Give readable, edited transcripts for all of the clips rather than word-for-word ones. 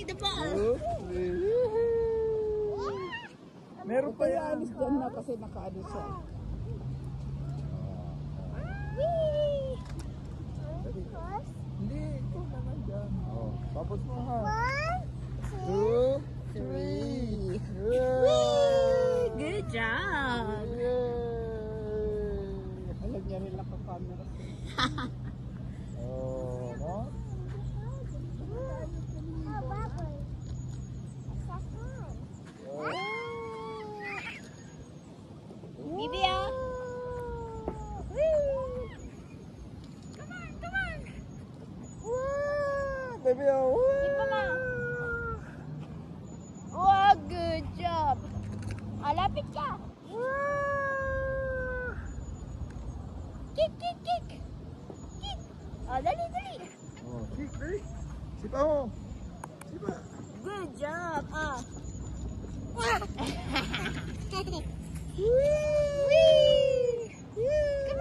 take the ball. Meron pa yan. Alis dyan na kasi nakaano siya. Hindi, ito naman dyan. Tapos mo ha. 1, 2, 3. Good job. Alam niya rin lang ka-camera. No? Bibi, oh. Come on. Baby, oh. Keep mama. Oh, good job. Lapit ka. Kick. Dali. Kick, dali. Sipa mo. Sipa. Good job. Come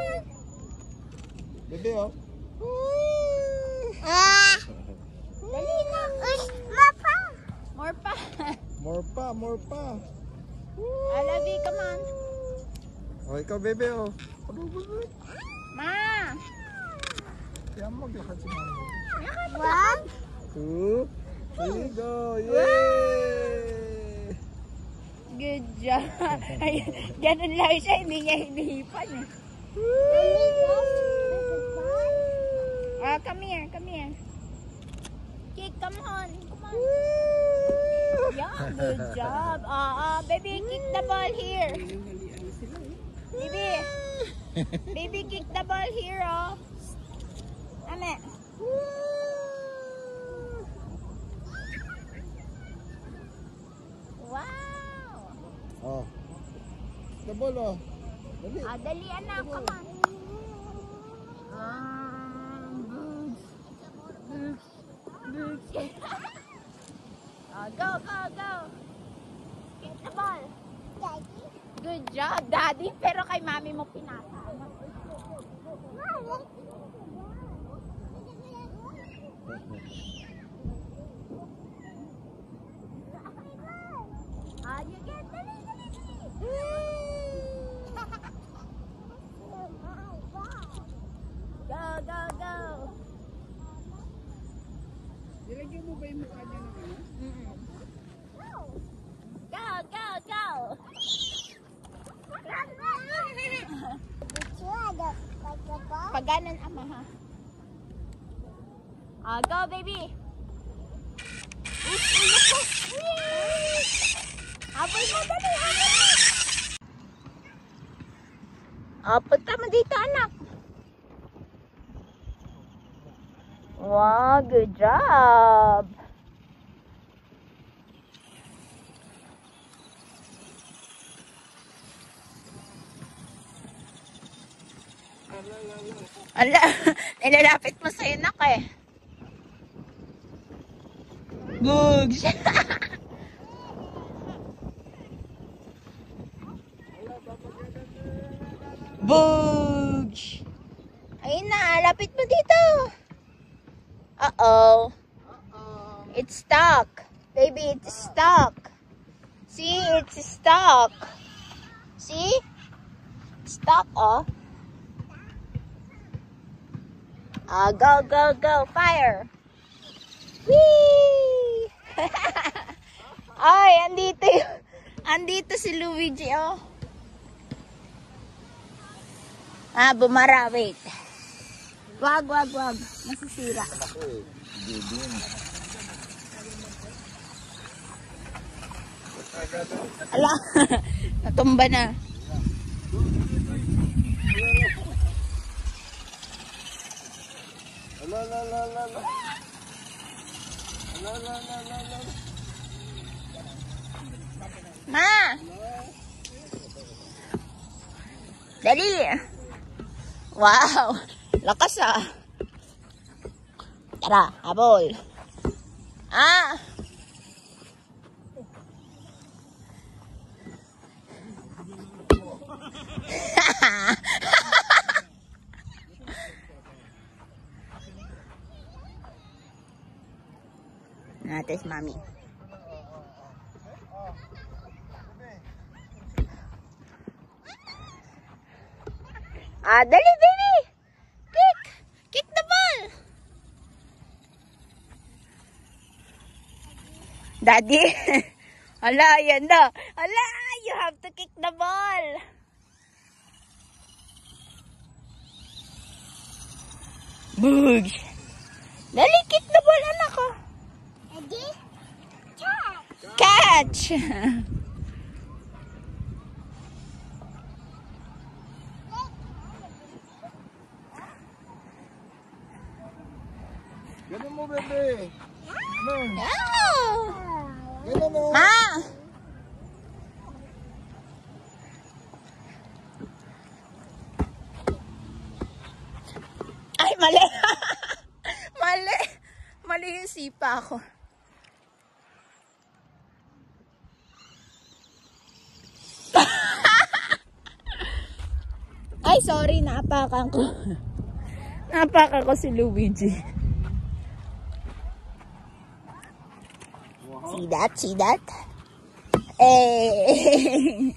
on. Baby, oh. Dali na. More pa. Alabi, come on. Oh, ikaw, baby, oh. Ma. Kaya maglakad si mama. 1, 2, 3, go. Yay! good job. Ganun lang siya, hindi niya hinihipan eh. Come here. Kick, come on. Yeah, good job. Baby, kick the ball here. Baby, kick the ball here, oh. Ame. Wow. Oh. The ball, oh. Dali. Dali anak, come on. Go. Kick the ball. Good job, Daddy. Pero kay Mami mo pinasa. You get dali. Go. Nilagyan mo ba yung mukha niya ng ano? Go. Pag ganun, ama ha. Go, baby. Habol mo, dali. Punta mo dito, anak. Wow, good job. Ala, nilalapit mo sa'yo, nak eh. Bugs! Bugs! Ayun na, lapit mo dito. Uh-oh. It's stuck. Baby, it's stuck. See, it's stuck. See? Stuck, oh. Go. Fire. Whee! Ay, andito si Luigi, oh. Bumara, wait. Wag. Masisira. Ala, natumba na. Ma! Dali! Wow! Lakas ah! Tara, habol! Natin si Mami. Dali, baby! Kick! Kick the ball! Daddy! Ala, yan na! Ala, you have to kick the ball! Boogs! Dali, kick the ball, anak ko! Daddy? Catch! Ganun mo, bebe. Ganun. Oh. Ganun mo. Ma! Ay, mali! Mali! Mali yung sipa ko. Ay, sorry, naapakan ko. Naapakan ko si Luigi. See that? See that? Hey!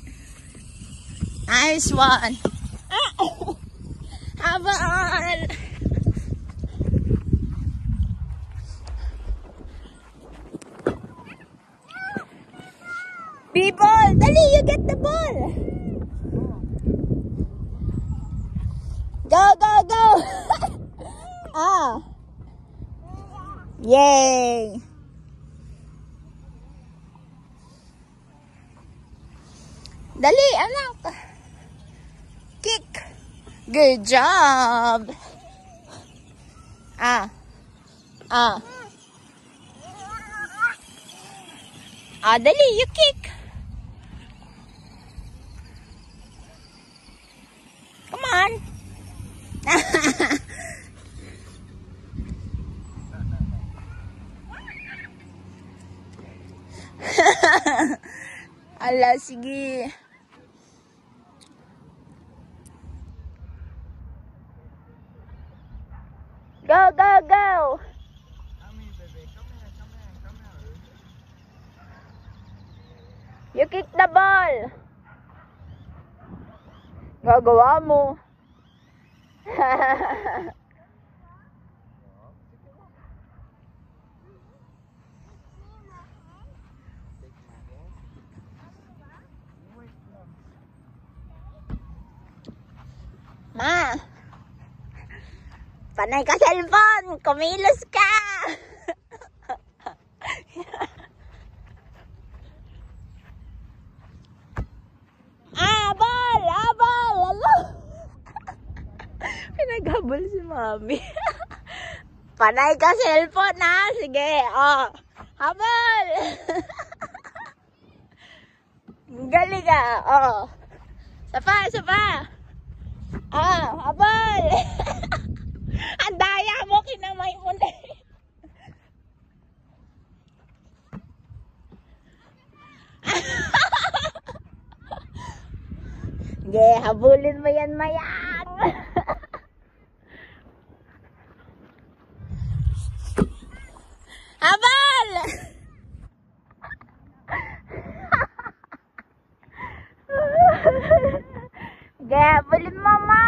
Nice one! Ah! Habang! People! Dali! You get the ball! Go! Go! Go! Ah! Yay! Dali, anak. Kick. Good job. Dali, you kick. Come on. Ala, sige. Go, go, go! You kick the ball! Gagawa mo. Ma! Panay ka cellphone! Kumilos ka! Ball! Ball! Alo! Pinaghabol si Mami. Panay ka cellphone na! Sige, habol! Galing ka, Sapa, sapa! Habol! Ang daya mo, kinamay mo na. Sige, habulin mo yan, mayang. Habol! Sige, habulin mo, ma.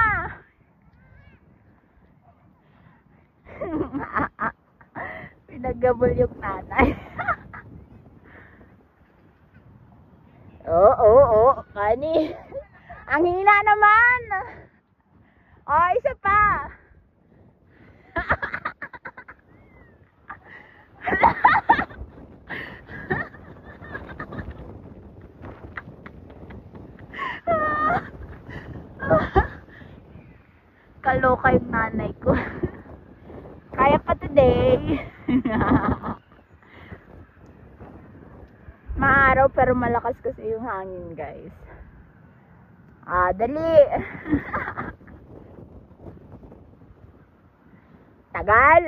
Pinagabol yung nanay. Oo, kani. Ang hina naman. Isa pa. Kaloka yung nanay ko. Kaya pa today. Maaraw pero malakas kasi yung hangin, guys. Dali. Tagal.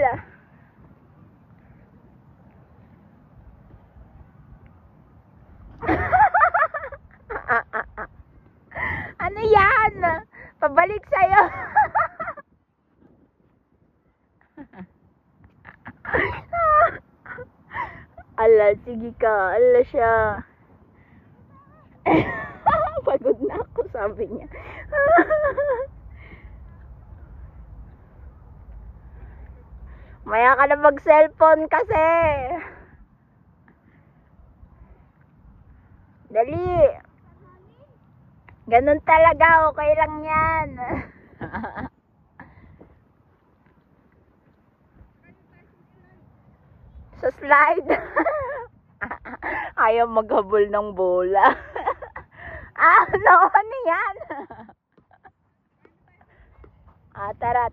Ano yan? Pabalik sa'yo. Ala, sige ka. Ala siya. Pagod na ako, sabi niya. Maya ka na mag-cellphone kasi. Dali. Ganun talaga, okay lang yan. Sa slide. Ayaw maghabol ng bola. Ano yan? Tara.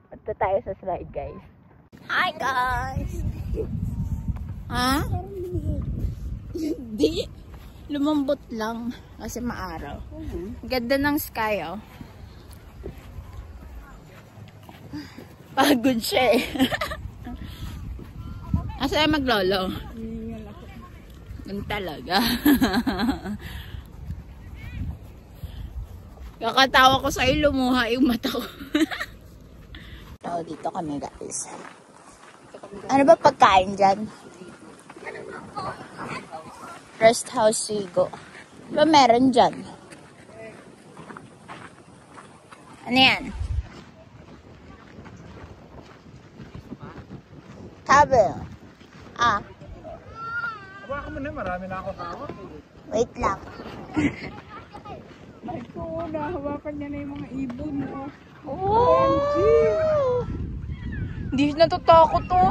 Punta tayo sa slide, guys. Hi, guys! Ha? Hindi. Lumambot lang. Kasi maaraw. Ganda ng sky, oh. Pagod siya, eh. Asa ay maglolo? Ganun talaga. Kakatawa ko sa'yo, lumuha yung mata ko. So, dito kami, guys. Ano ba pagkain dyan? Rest House Sigo. Ano ba meron dyan? Ano yan? Sabi. Hawakan mo na, marami na ako hawak. Wait lang. Ay ko, nahawakan niya na yung mga ibon. Oh! Hindi natatakot to.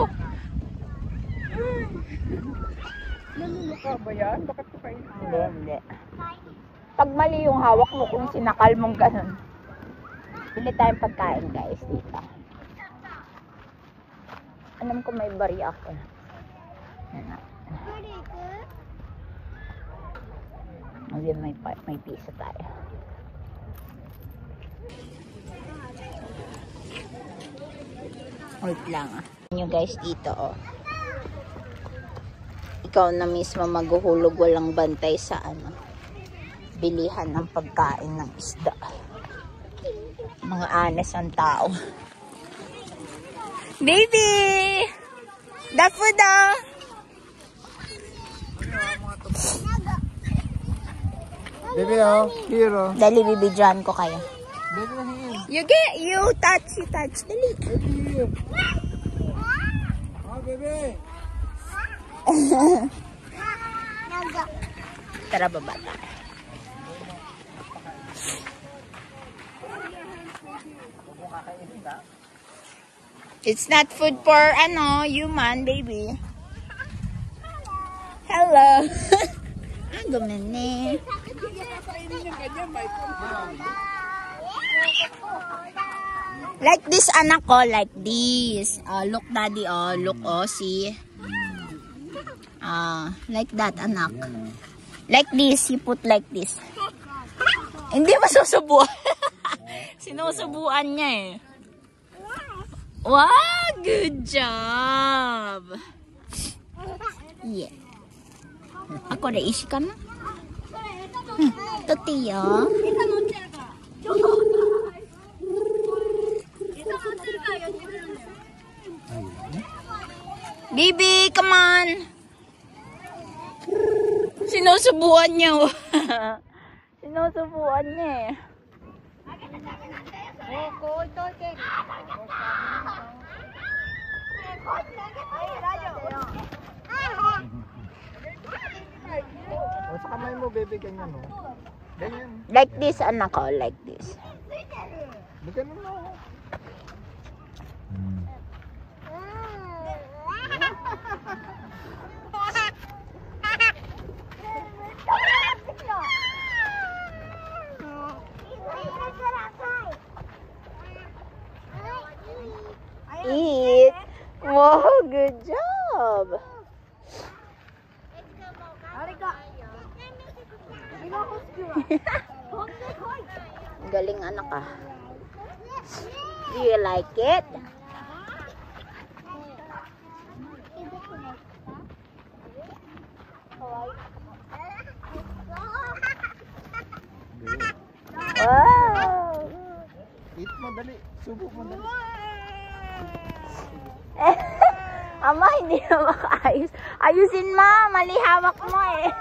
Nanuluka ba yan? Bakit ko kayo? Hindi. Pag mali yung hawak mo kung sinakal mong ganun. Hindi tayong pagkain, guys, dito. Alam ko may bari ako. Ngayon may pizza tayo. Wait lang, nyo guys dito, oh. Ikaw na mismo maghuhulog, walang bantay sa bilihan ng pagkain ng isda. Mga anes ang tao. Baby! The food, oh! Baby, oh. Hero. Dali, bibidyan ko kayo. Baby, here. You touch. Dali. Baby, here. Oh, baby. Tara, baba tayo. It's not food for, human, baby. Hello. Gumani. Like this, anak ko. Like this. Look, daddy. Look, see. Like that, anak. Like this. You put like this. Hindi masusubuan. Sinusubuan niya, eh. Wow! Good job! Yeah. Ako na isi ka na. Totiyo. Baby, come on! Sinusubuan niya. Sinusubuan niya, eh. Sa kamay mo, baby, ganyan, no? Ganyan. Like this, anak ko. Like this. Ganyan mo. Eat. Wow, good job. Galing, anak ka. Do you like it? Wow. Eat mo, dali. Subok mo, dali. Ama, hindi na makaayos. Ayusin mo. Mali hawak mo eh.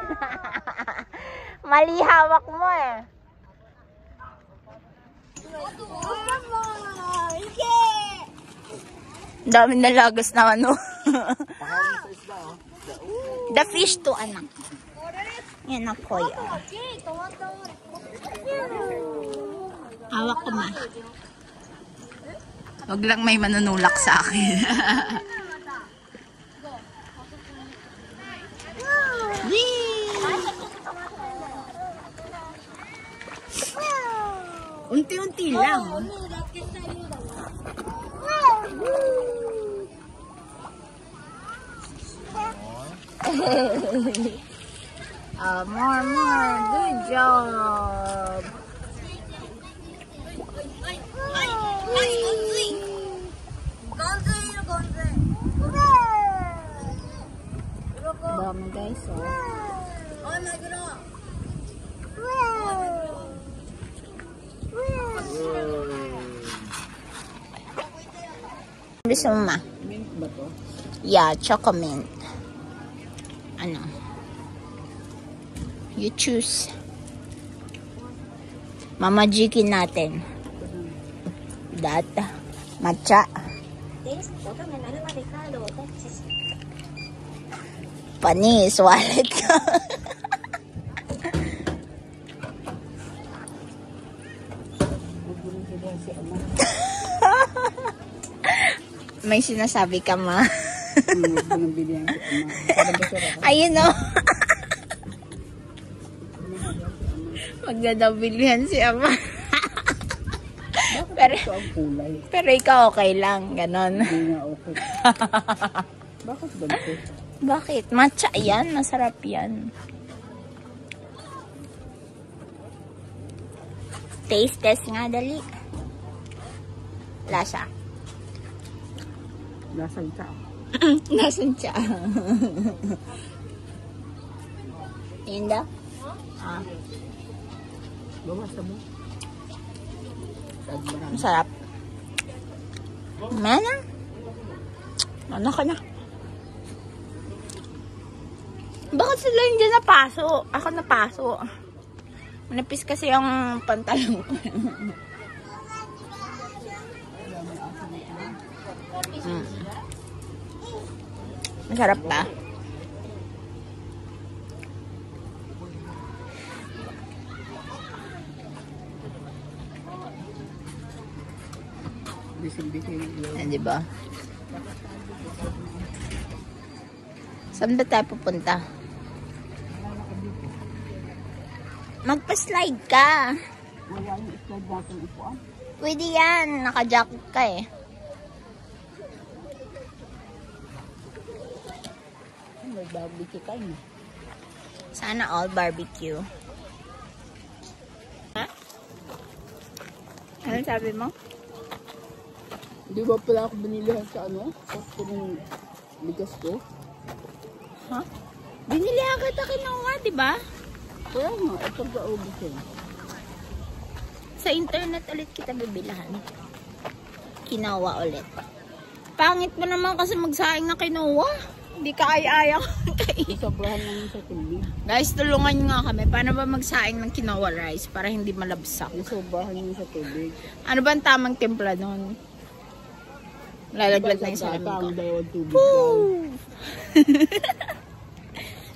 Mali hawak mo eh. Dami na lagas na ano. The fish to anak. Yan ako yun. Hawak ko ma. Wag lang may manunulak sa akin. Unti-unti lang. More. Good job. Dami guys, oh. Gusto mo ma? Mint ba to? Yeah, choco-mint. Ano? You choose. Mamajikin natin. Data. Matcha. Panis, wallet ka. May sinasabi ka ma. Ayun o. Magdadabilihan si ama. pero ikaw okay lang, ganon. Hindi nga okay. Bakit ganito? Bakit? Matcha yan, masarap yan. Taste test nga, dali. Lasa. Lasang tsa. Lasang tsa. Yun daw? Ah. Bawasa mo. Masarap. Mana? Ano ka na? Bakit sila hindi napaso? Ako napaso. Manapis kasi yung pantalon ko. Masarap ba? Diba? Saan ba tayo pupunta? Magpa-slide ka. Pwede yan. Naka-jacket ka eh. May barbecue tayo. Sana all barbecue. Ha? Ano sabi mo? Di ba pala ako binilihan sa ano? Sa ng bigas ko? Ha? Binili agad na kinuha, diba? Kaya nga, ito ba ubus yun? Sa internet ulit kita bibilahan. Kinawa ulit. Pangit mo naman kasi magsaing na kinuha. Hindi ka ay-aya kain. Sobrahan naman sa tubig. Guys, tulungan nyo nga kami. Paano ba magsaing ng quinoa rice para hindi malabsak? Sobrahan naman sa tubig. Ano ba ang tamang timpla nun? Lalaglag na yung salamin ko. Dalawang tubig. Woo!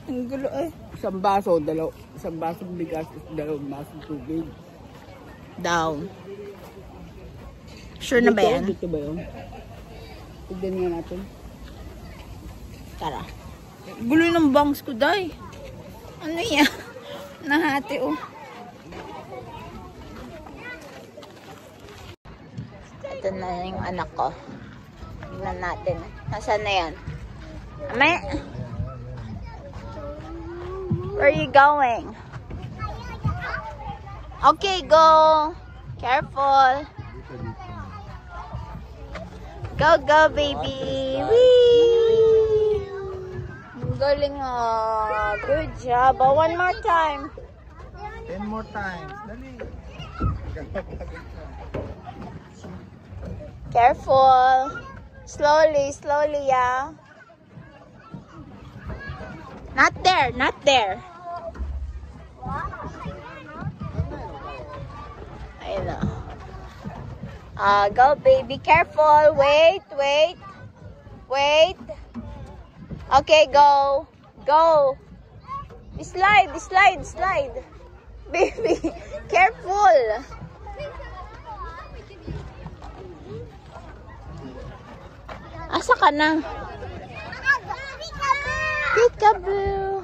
Ang gulo eh. Isang basong bigas at dalawang basong tubig. Down. Sure na ba yan? Dito ba yun? Tignan nga natin. Tara. Gulo ng bangs ko, day. Ano yan? Nahati, oh. Ito na yung anak ko. Tignan natin. Nasaan na yan? Ame? Where are you going? Okay, go. Careful. Go, go, baby. Whee! Ang galing, oh. Good job. Oh, one more time. 10 more times. Dali. Careful. Slowly, slowly, yeah. Not there, not there. Ayun. Go baby, careful. Wait, wait. Wait. Okay, go. Go. Slide, slide, slide. Baby, careful. Asa ka na? Peekaboo.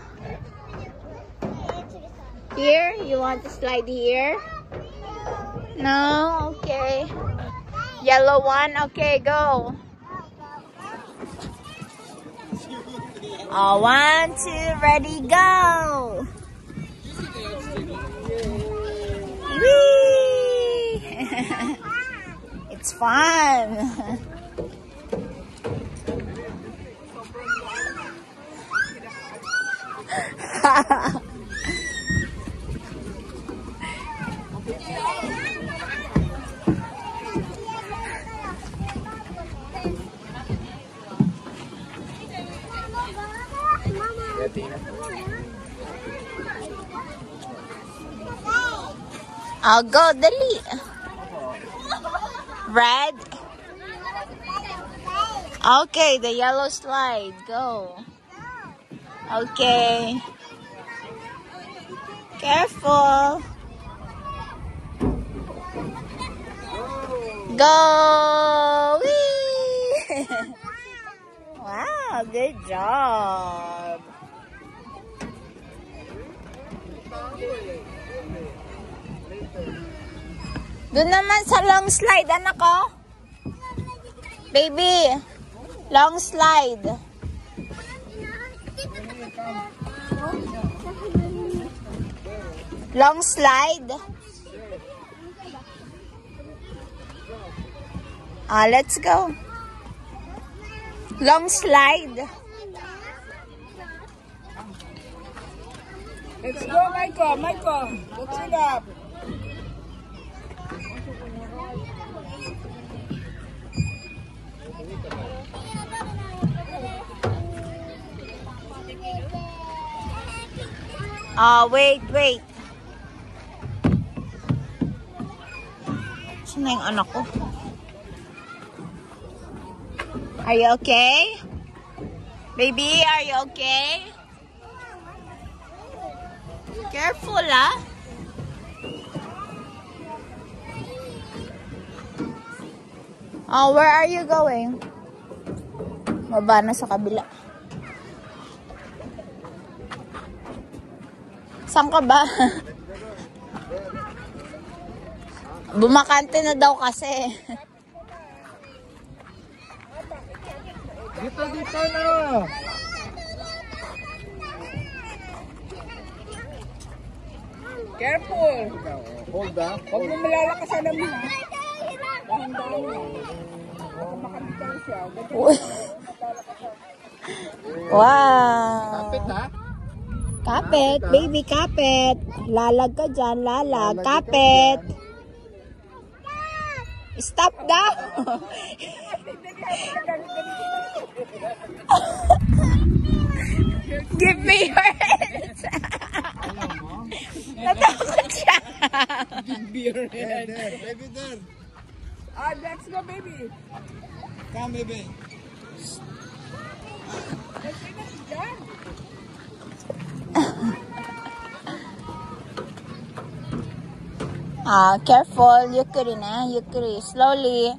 Here? You want to slide here? No? Okay. Yellow one? Okay, go. 1, 2, ready, go! Whee! It's fun! I'll go, dali. Red. Okay, the yellow slide. Go. Okay. Careful. Go. Whee! Wow, good job. Doon naman sa long slide, anak ko. Baby, long slide. Long slide. Let's go. Long slide. Let's go, Michael. Michael, let's it up. Wait, wait. Saan na yung anak ko? Are you okay? Baby, are you okay? Careful, ah. Where are you going? Baba na sa kabila. Saan ka ba? Bumakante na daw kasi. Dito, dito na. Careful. Hold up. Huwag mo malalakasan namin, ha? Dahan-dahan mo. Baka makalitan siya. Wow. Kapit, ha? Kapit, baby, kapit. Lalag ka dyan, lalag. Kapit. Stop daw. Give me your hands. Natakot siya. Give me your hand. There, baby, there. Let's go, baby. Come, baby. Careful. Yukiri na. Yukiri. Slowly.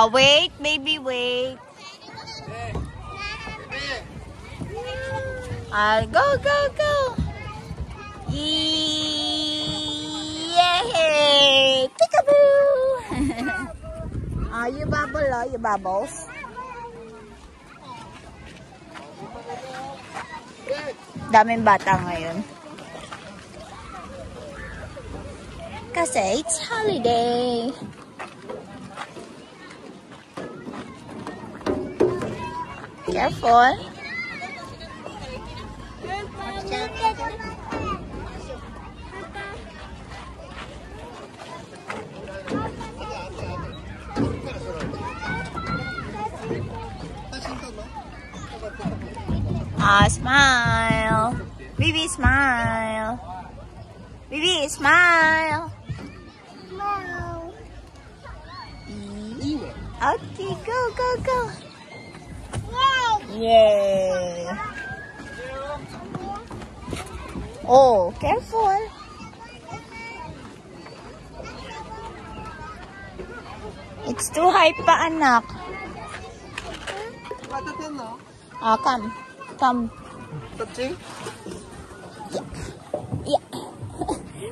Wait, baby, wait. Go, go, go. Yay! Peekaboo! You bubble, you bubbles. Daming bata ngayon. Kasi it's holiday. Careful. Smile. Baby, smile. Baby, smile. Okay, go, go, go. Yay. Oh, careful. It's too high pa, anak. Come. Come. Yeah.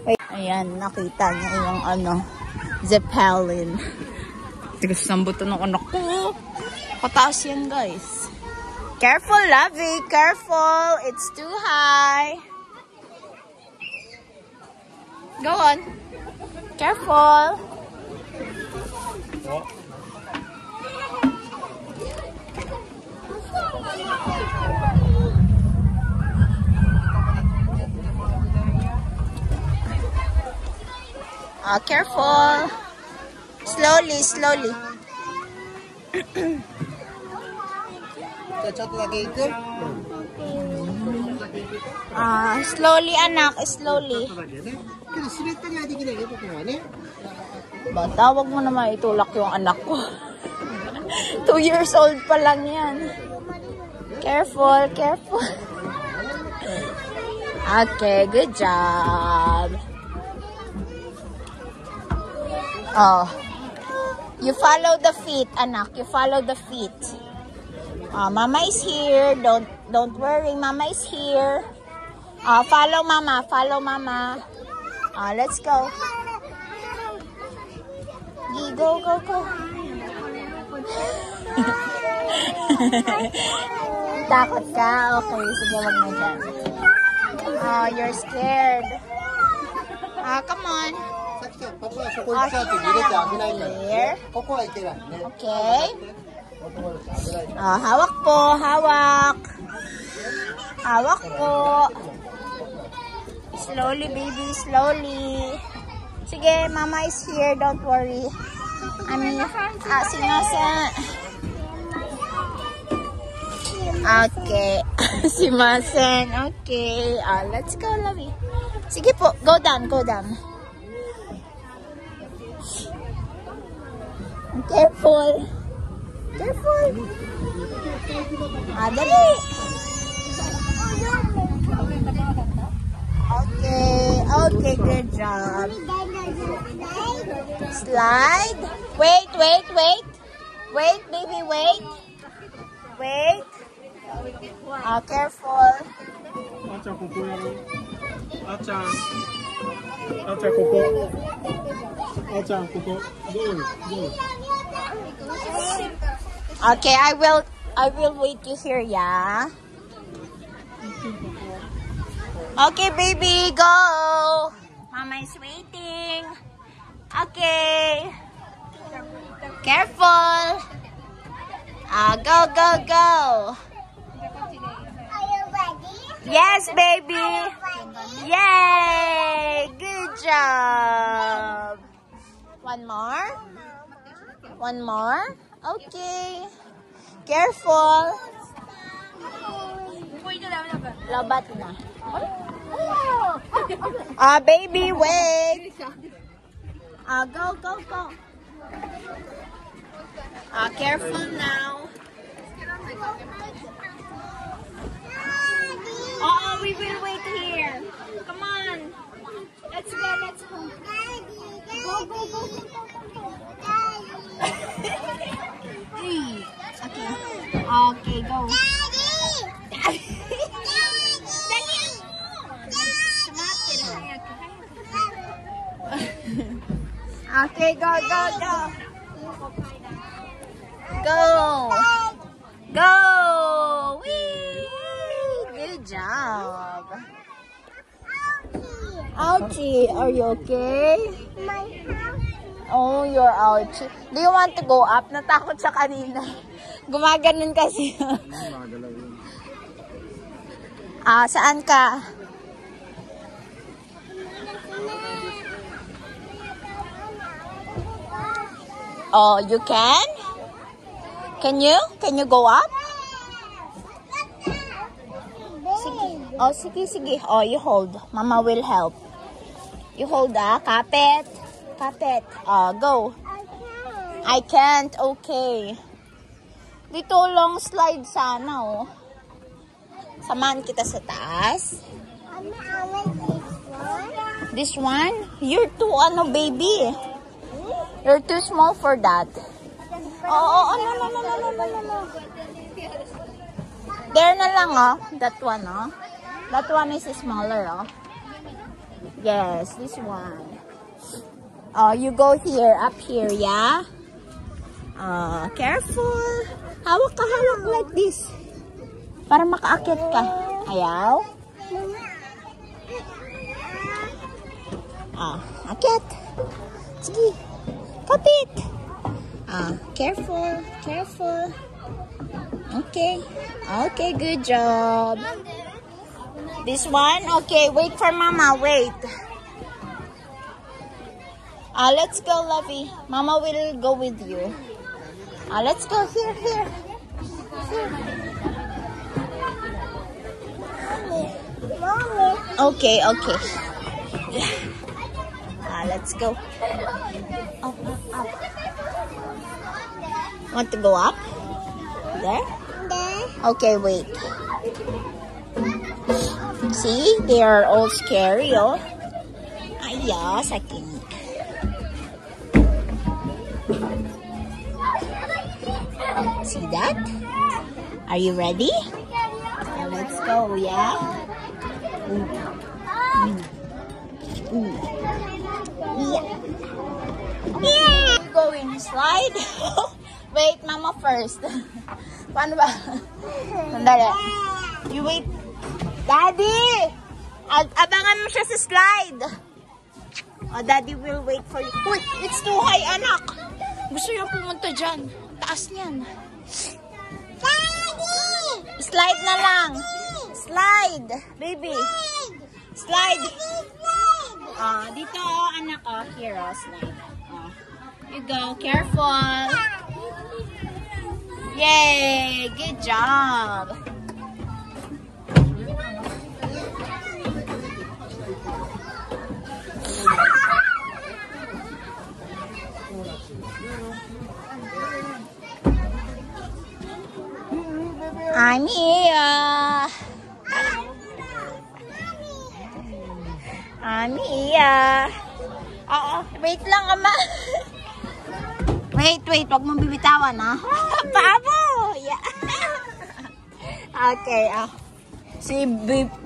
Wait. Ayan, nakita niyo yung Zeppelin. Tigas ng buto ng anak ko. Pataas yan, guys. Careful, Lovey. Careful. It's too high. Go on. Careful. Careful. Slowly, slowly. Slowly, anak. Slowly. Bata, wag mo naman itulak yung anak ko. 2 years old pa lang yan. Careful, careful. Okay, good job. Oh. You follow the feet, anak. You follow the feet. Mama is here. Don't worry. Mama is here. Follow mama. Follow mama. Let's go. Go, go, go. Takot ka? Okay, sige, wag mo dyan. You're scared. Come on. Here. Okay. Hawak po, hawak. Hawak po. Slowly, baby, slowly. Sige, mama is here, don't worry. Simasen. Okay. Simasen, okay. Let's go, Lovey. Sige po, go down, go down. Careful. Careful. Dali. Okay. Okay, good job. Slide. Wait, wait, wait. Wait, baby, wait. Wait. Careful. Okay, I will wait you here, yeah. Okay, baby, go. Mama is waiting. Okay. Careful. Go, go, go. Are you ready? Yes, baby. Yay! Good job. One more. One more. Okay. Careful. Labat na. Baby, wait. Go, go, go. Careful now. We will wait here. Come on. Let's go, let's go. Go, go, go, go, go, go. Okay. Okay, go. Okay, go, go, go. Go. Go. Whee! Good job. Ouchie, are you okay? Oh, you're ouchie. Do you want to go up? Natakot siya kanina. Gumaganon kasi. Saan ka? Oh, you can? Can you? Can you go up? Oh, sige, sige. Oh, you hold. Mama will help. You hold, kapit. Kapit. Go. I can't. Okay. Dito long slide sana, oh. Samahan kita sa taas. This one? You're too, baby. You're too small for that. Oh, no. There na lang, oh. That one, oh. That one is smaller, oh. Yes, this one. Oh, you go here, up here, yeah? Careful. Hawak ka, hawak like this. Para makaakit ka. Ayaw? Akit. Sige. Kapit. Careful. Careful. Okay. Okay, good job. This one? Okay, wait for Mama. Wait. Let's go, Lovey. Mama will go with you. Let's go here. Here. Okay. Let's go. Up. Want to go up? There? Okay, wait. See? They are all scary, oh. Ayaw, sakit. See that? Are you ready? Let's go, yeah? Yeah! Going slide. Wait, Mama first. Paano ba? Sandali. You wait. Daddy! Abangan mo siya sa slide. Daddy will wait for you. Uy, it's too high, anak. Gusto niya pumunta dyan. Taas niyan. Daddy! Slide na lang. Slide. Baby. Slide. Dito, anak. Here, slide. You go. Careful. Yay! Good job. I'm here. I'm here. Wait lang, Ama. Wait. Huwag mong bibitawan, ha? Pabo! Yeah. Okay, si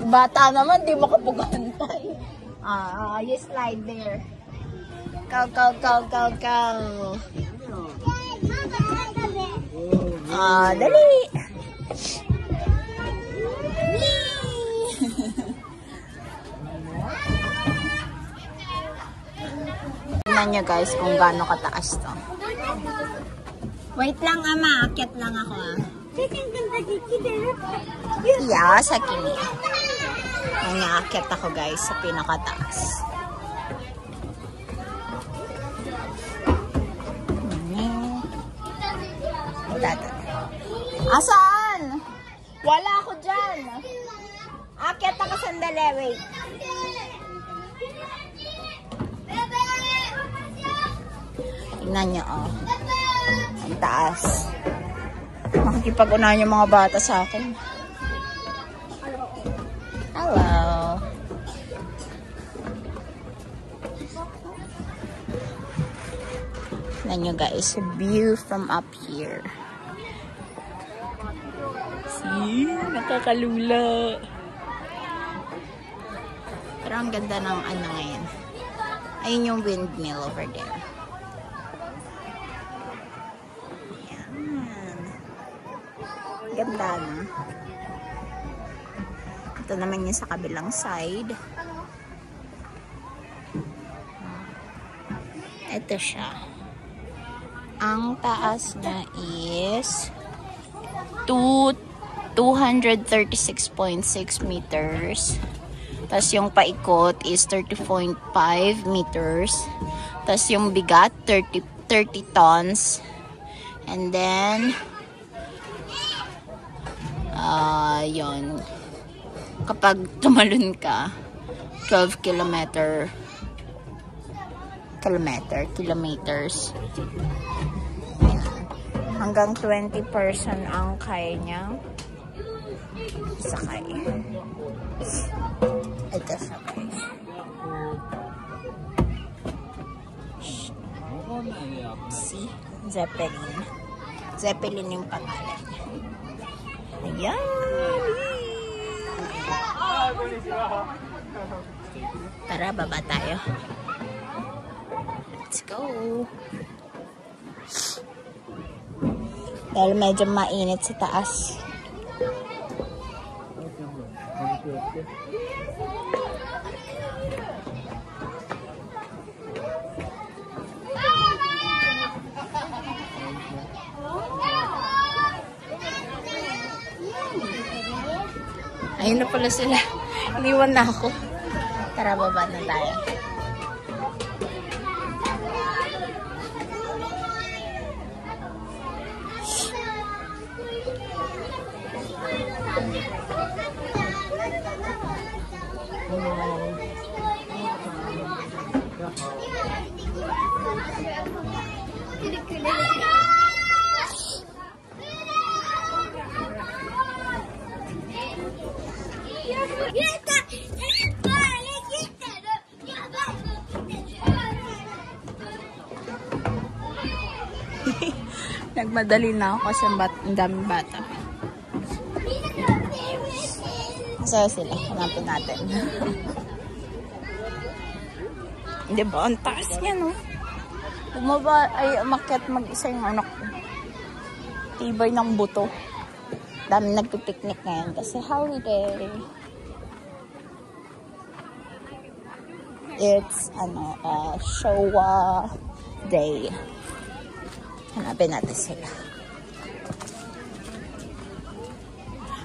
bata naman, di makapagantay. You slide there. Go. Dali. Tingnan nyo guys kung gaano kataas to. Wait lang, Ama. Akyat lang ako, Yeah, sa kini. Akyat ako guys sa pinakataas. Asaan? Wala ako dyan. Akyat ako sandali. Wait. Tingnan nyo, ang taas. Makikipag-unahan yung mga bata sa akin. Hello. Tingnan nyo guys, view from up here. See? Nakakalula. Pero ang ganda ng ngayon. Ayun yung windmill over there. Ganda, no? Ito naman yung sa kabilang side. Ito siya. Ang taas niya is 236.6 meters. Tapos yung paikot is 30.5 meters. Tapos yung bigat, 30 tons. And then, yun. kapag tumalon ka, 12 kilometers. Ayan. Hanggang 20 person ang kaya niya sakay. Ito siya, guys. See? Zeppelin yung pangalan niya. Ayan! Tara, baba tayo. Let's go! Dahil medyo mainit sa taas. Ayun na pala sila. Iniwan na ako. Tara, baba na tayo. Nagmadali na ako kasi ang daming bata. Masaya sila. Hanapin natin. Hindi ba? Ang taas niya, no? Bumaba ay umakyat mag-isa yung anak ko. Tibay ng buto. Dami nagpipiknik ngayon kasi holiday. It's Showa Day. Hanapin natin sila.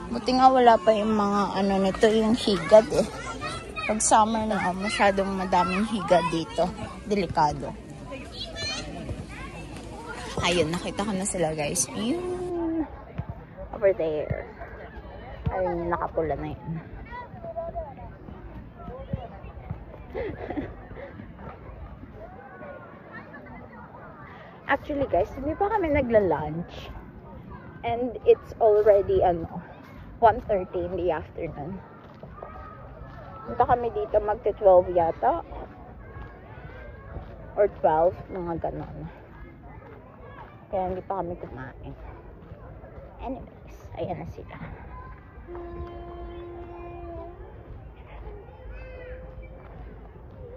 Buti nga wala pa yung mga nito, yung higad eh. Pag summer na, masyadong madaming higad dito. Delikado. Ayun, nakita ko na sila, guys. Yun. Over there. Ayun, nakapula na yun. Actually, guys, hindi pa kami nagla-lunch. And it's already, 1:30 in the afternoon. Punta kami dito magti-12 yata. Or 12, mga ganon. Kaya hindi pa kami kumain. Anyways, ayan na sila.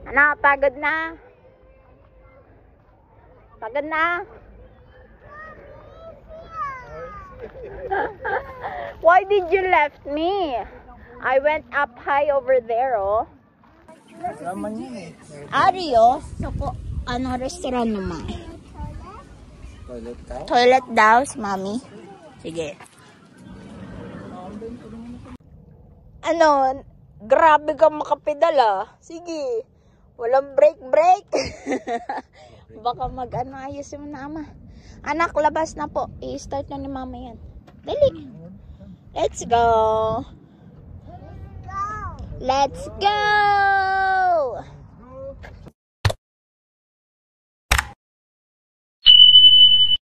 Anak, pagod na? Pagod na? Why did you left me? I went up high over there, oh. Ario? Restaurant naman. Toilet daw? Toilet daw, si Mami. Sige. Grabe kang makapedal, ah. Sige. Walang break. Baka ayos mo na, ama. Anak, labas na po. I-start na ni Mama yan. Dali. Let's go. Let's go.